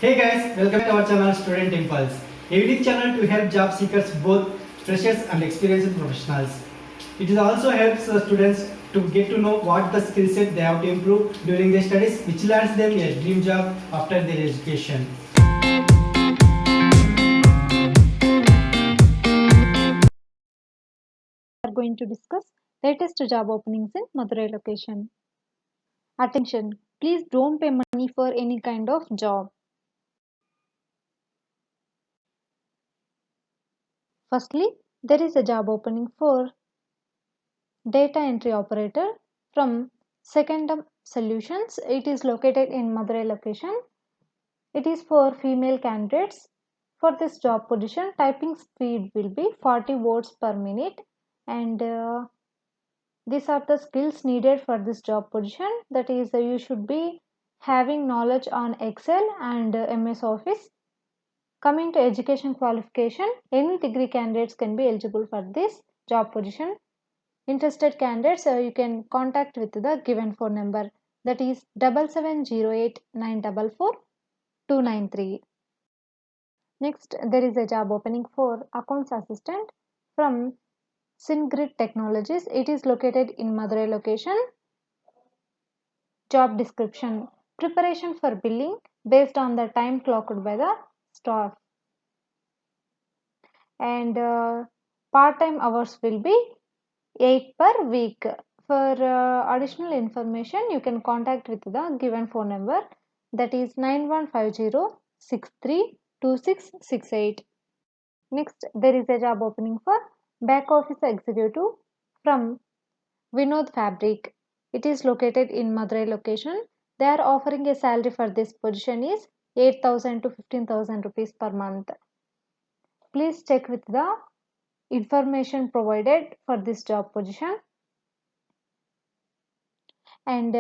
Hey guys, welcome to our channel Student Impulse, a unique channel to help job seekers, both freshers and experienced professionals. It also helps students to get to know what the skill set they have to improve during their studies, which lands them a dream job after their education. We are going to discuss latest job openings in Madurai location. Attention, please don't pay money for any kind of job. Firstly, there is a job opening for data entry operator from Secondum Solutions. It is located in Madurai location. It is for female candidates. For this job position, typing speed will be 40 words per minute, and these are the skills needed for this job position. That is, you should be having knowledge on Excel and MS Office. Coming to education qualification, any degree candidates can be eligible for this job position. Interested candidates, you can contact with the given phone number, that is 7708944293. Next, there is a job opening for accounts assistant from SynGrid Technologies. It is located in Madurai location. Job description: preparation for billing based on the time clocked by the staff, and part-time hours will be 8 per week. For additional information, you can contact with the given phone number, that is 9150632668. Next, there is a job opening for back office executive from Vinod Fabric. It is located in Madurai location. They are offering a salary for this position is 8,000 to 15,000 rupees per month. Please check with the information provided for this job position. And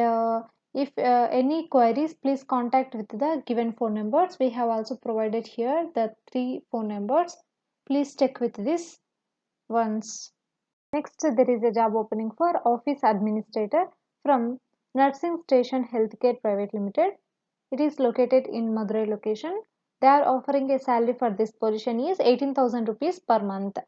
if any queries, please contact with the given phone numbers. We have also provided here the 3 phone numbers. Please check with this once. Next, there is a job opening for office administrator from Nursing Station Healthcare Private Limited. It is located in Madurai location. They are offering a salary for this position is 18,000 rupees per month.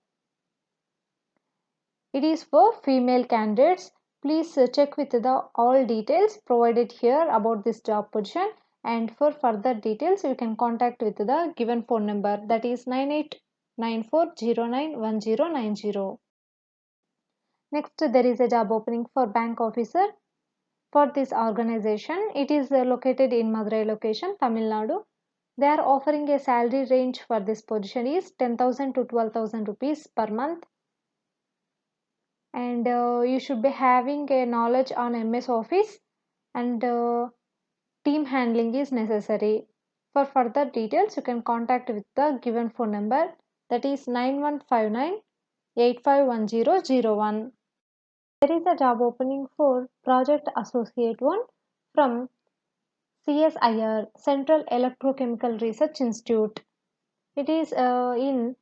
It is for female candidates. Please check with the all details provided here about this job position, and for further details you can contact with the given phone number, that is 9894091090. Next, there is a job opening for bank officer for this organization. It is located in Madurai location, Tamil Nadu. They are offering a salary range for this position is 10,000 to 12,000 rupees per month, and you should be having a knowledge on MS Office, and team handling is necessary. For further details, you can contact with the given phone number, that is 9159851001. There is a job opening for project associate 1 from CSIR, Central Electrochemical Research Institute. It is in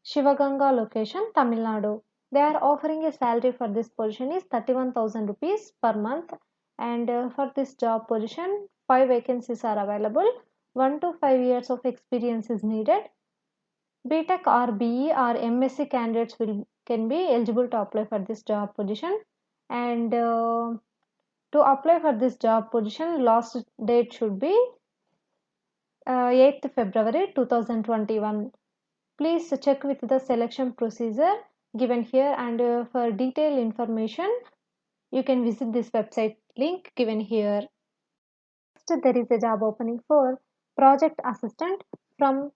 Shivaganga location, Tamil Nadu. They are offering a salary for this position is 31,000 rupees per month, and for this job position 5 vacancies are available. 1 to 5 years of experience is needed. BTech or BE or MSc candidates can be eligible to apply for this job position, and to apply for this job position, last date should be 8th February 2021. Please check with the selection procedure given here, and for detailed information you can visit this website link given here. Next, there is a job opening for project assistant from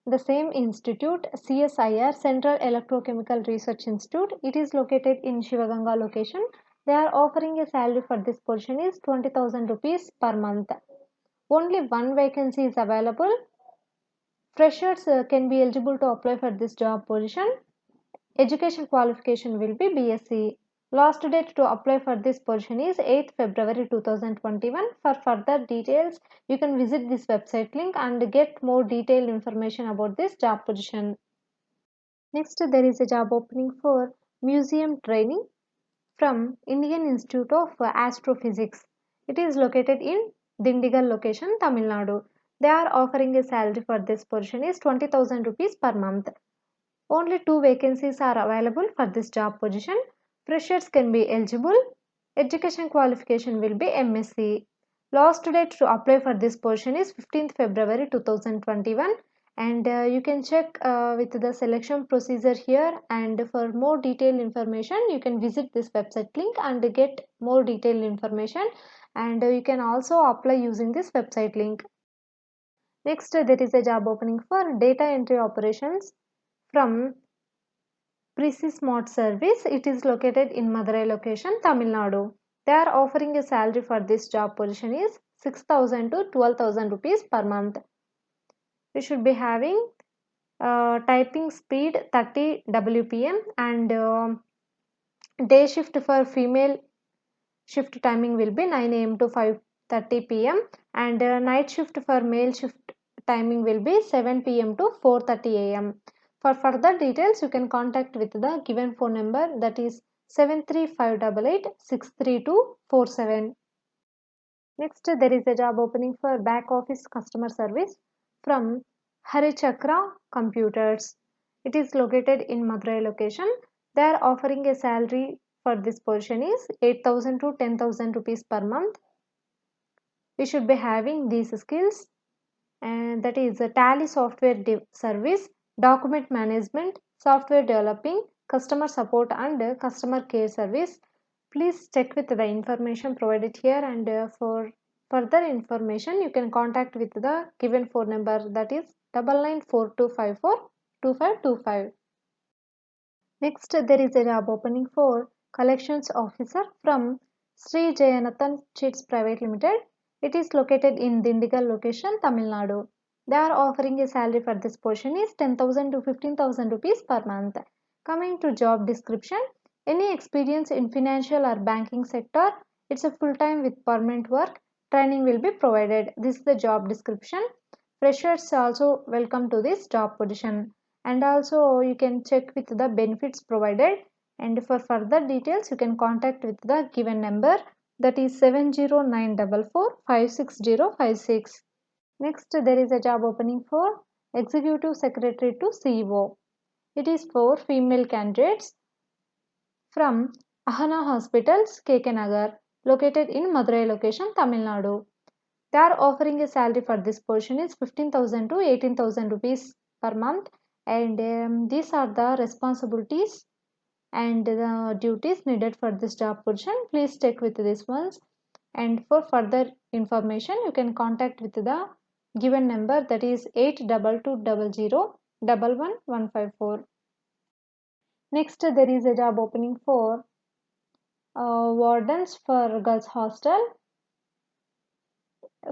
the same institute, CSIR, Central Electrochemical Research Institute. It is located in Shivaganga location. They are offering a salary for this position is 20,000 rupees per month. Only one vacancy is available. Freshers can be eligible to apply for this job position. Education qualification will be BSc. Last date to apply for this position is 8th February 2021. For further details, you can visit this website link and get more detailed information about this job position. Next, there is a job opening for museum training from Indian Institute of Astrophysics. It is located in Dindigal location, Tamil Nadu. They are offering a salary for this position is 20,000 rupees per month. Only 2 vacancies are available for this job position. Freshers can be eligible. Education qualification will be MSc. Last date to apply for this position is 15th February 2021, and you can check with the selection procedure here, and for more detailed information you can visit this website link and get more detailed information, and you can also apply using this website link. Next, there is a job opening for data entry operations from Smart Service. It is located in Madurai location, Tamil Nadu. They are offering a salary for this job position is 6,000 to 12,000 rupees per month. You should be having typing speed 30 WPM, and day shift for female shift timing will be 9 a.m. to 5:30 p.m. and night shift for male shift timing will be 7 p.m. to 4:30 a.m. For further details, you can contact with the given phone number, that is 73588 Next, there is a job opening for back office customer service from Harichakra Computers. It is located in Madurai location. They are offering a salary for this position is 8,000 to 10,000 rupees per month. We should be having these skills, and that is a Tally software service, document management, software developing, customer support and customer care service. Please check with the information provided here, and for further information you can contact with the given phone number, that is 9942542525. Next, there is a job opening for collections officer from Sri Jayanathan Chits Private Limited. It is located in Dindigal location, Tamil Nadu. They are offering a salary for this position is 10,000 to 15,000 rupees per month. Coming to job description, any experience in financial or banking sector, it's a full-time with permanent work. Training will be provided. This is the job description. Freshers also welcome to this job position, and also you can check with the benefits provided, and for further details you can contact with the given number, that is 70944 56056. Next, there is a job opening for executive secretary to CEO. It is for female candidates from Ahana Hospitals, Kekanagar, located in Madurai location, Tamil Nadu. They are offering a salary for this position is 15,000 to 18,000 rupees per month, and these are the responsibilities and the duties needed for this job position. Please check with these ones, and for further information you can contact with the given number, that is 8220011154. Next, there is a job opening for wardens for girls hostel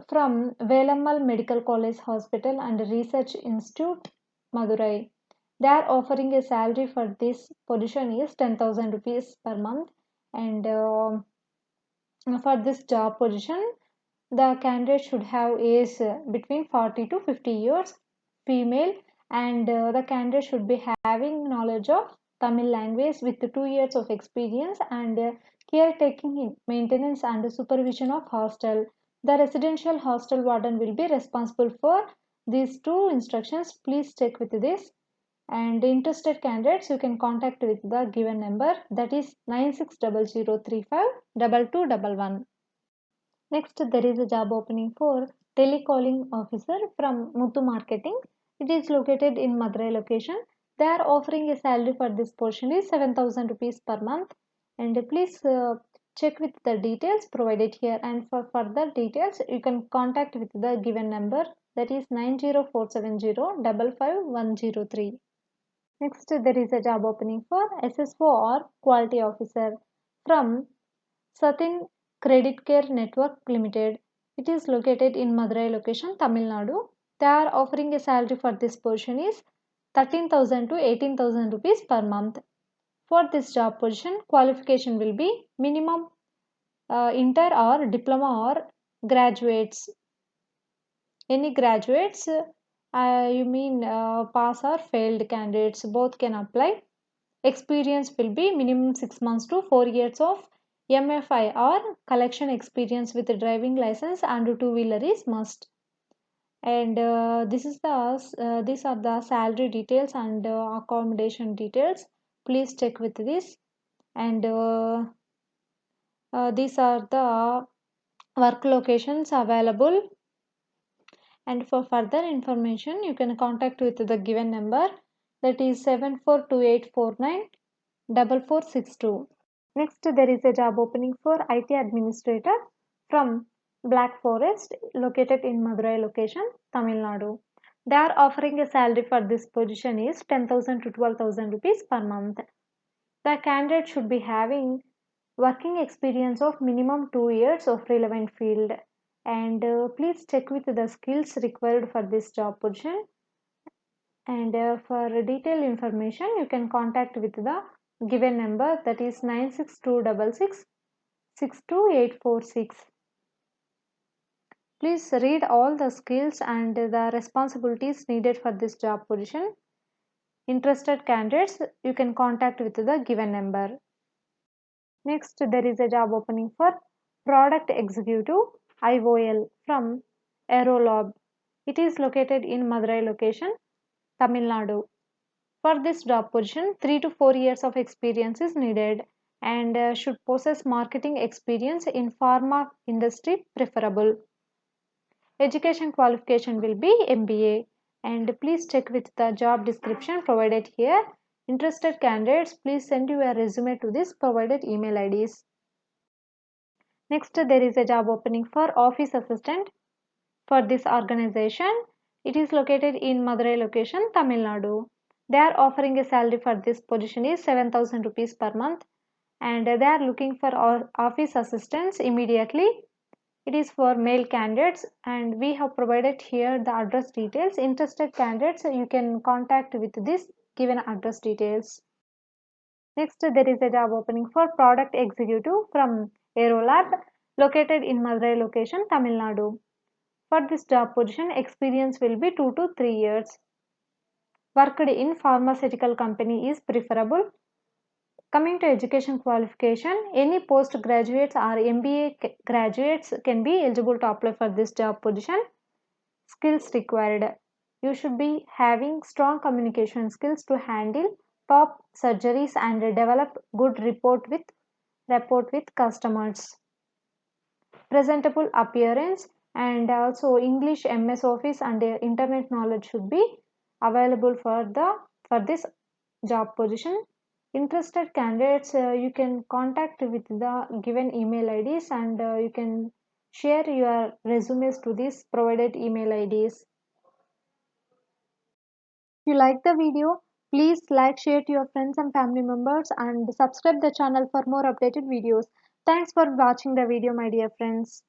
from Velammal Medical College Hospital and Research Institute, Madurai. They are offering a salary for this position is 10,000 rupees per month, and for this job position the candidate should have age between 40 to 50 years, female, and the candidate should be having knowledge of Tamil language with 2 years of experience, and caretaking, maintenance and supervision of hostel. The residential hostel warden will be responsible for these two instructions. Please check with this, and interested candidates you can contact with the given number, that is 9600352211. Next, there is a job opening for telecalling officer from Muthu Marketing. It is located in Madurai location. They are offering a salary for this portion is 7,000 rupees per month, and please check with the details provided here, and for further details you can contact with the given number, that is 90470 Next, there is a job opening for SSO or quality officer from Satin Credit Care Network Limited. It is located in Madurai location, Tamil Nadu. They are offering a salary for this position is 13,000 to 18,000 rupees per month. For this job position, qualification will be minimum inter or diploma or graduates. Any graduates, you mean pass or failed candidates, both can apply. Experience will be minimum 6 months to 4 years of MFI or collection experience with a driving license and two-wheeler is must. and these are the salary details and accommodation details. Please check with this, and these are the work locations available, and for further information you can contact with the given number, that is 7428494462. Next, there is a job opening for IT administrator from Black Forest, located in Madurai location, Tamil Nadu. They are offering a salary for this position is 10,000 to 12,000 rupees per month. The candidate should be having working experience of minimum 2 years of relevant field, and please check with the skills required for this job position, and for detailed information you can contact with the given number, that is 96266 Please read all the skills and the responsibilities needed for this job position. Interested candidates, you can contact with the given number. Next, there is a job opening for Product Executive IOL from Aerolab. It is located in Madurai location, Tamil Nadu. For this job position, 3 to 4 years of experience is needed, and should possess marketing experience in pharma industry preferable. Education qualification will be MBA, and please check with the job description provided here. Interested candidates, please send your resume to this provided email IDs. Next, there is a job opening for office assistant for this organization. It is located in Madurai location, Tamil Nadu. They are offering a salary for this position is 7,000 rupees per month, and they are looking for office assistants immediately. It is for male candidates, and we have provided here the address details. Interested candidates, you can contact with this given address details. Next, there is a job opening for product executive from Aerolab, located in Madurai location, Tamil Nadu. For this job position, experience will be 2 to 3 years. Worked in pharmaceutical company is preferable. Coming to education qualification, any postgraduates or MBA graduates can be eligible to apply for this job position. Skills required. You should be having strong communication skills to handle top surgeries and develop good rapport with customers. Presentable appearance, and also English, MS Office and internet knowledge should be available for this job position. Interested candidates, you can contact with the given email IDs, and you can share your resumes to these provided email IDs. If you like the video, please like, share to your friends and family members, and subscribe the channel for more updated videos. Thanks for watching the video, my dear friends.